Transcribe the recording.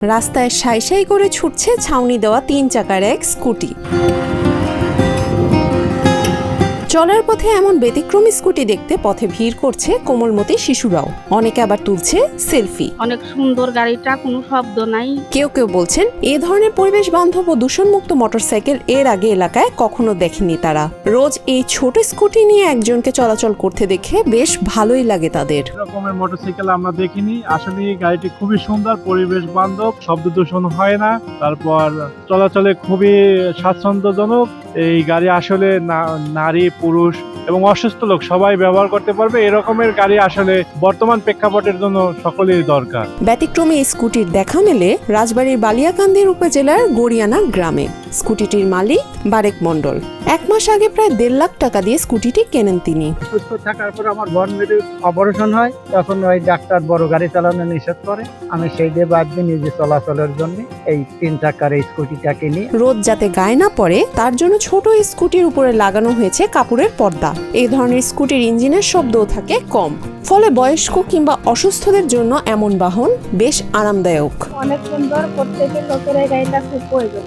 রাস্তায় সাই সাই করে ছুটছে ছাউনি দেওয়া 3 চাকার এক স্কুটি। চলার পথে এমন ব্যতিক্রমী স্কুটি দেখতে পথে ভিড় করছে কোমলমতি শিশুরাও, অনেকে আবার তুলছে সেলফি। অনেক সুন্দর গাড়িটা, কোনো শব্দ নাই। কেউ কেউ বলছেন এ ধরনের পরিবেশ বান্ধব ও দূষণমুক্ত মোটরসাইকেল এর আগে এলাকায় কখনো দেখেনি তারা। রোজ এই ছোট স্কুটি নিয়ে একজনকে চলাচল করতে দেখে বেশ ভালোই লাগে তাদের। এরকমের মোটরসাইকেল আমরা দেখিনি। আসলে গাড়িটি খুবই সুন্দর, পরিবেশ বান্ধব, শব্দ দূষণ হয় না, তারপর চলাচলে খুবই স্বাচ্ছন্দ্যজনক। এই গাড়ি আসলে নারী, পুরুষ এবং অসুস্থ লোক সবাই ব্যবহার করতে পারবে। এরকমের গাড়ি আসলে বর্তমান প্রেক্ষাপটের জন্য সকলেরই দরকার। ব্যতিক্রমী স্কুটির দেখা মেলে রাজবাড়ীর বালিয়াকান্দির উপজেলার গড়িয়ানা গ্রামে। স্কুটিটির মালিক বারেক মণ্ডল। 1 মাস আগে প্রায় 1.5 লাখ টাকা দিয়ে স্কুটিটি কেনেন তিনি। সুস্থ থাকার পর আমার বন মেরু অপারেশন হয়, তখন ওই ডাক্তার বড় গাড়ি চালানো নিষেধ করে। আমি সেই দিয়ে বাদ দিয়ে নিজে চলাচলের জন্য এই 3 চাকার এই স্কুটিটা কিনি। রোদ যাতে গায়ে না পড়ে তার জন্য ছোট স্কুটির উপরে লাগানো হয়েছে কাপড়ের পর্দা। এই ধরনের স্কুটির ইঞ্জিনের শব্দও থাকে কম, ফলে বয়স্ক কিংবা অসুস্থদের জন্য এমন বাহন বেশ আরামদায়ক। অনেক সুন্দর, প্রত্যেকের লোকের এই গাড়িটা খুব প্রয়োজন।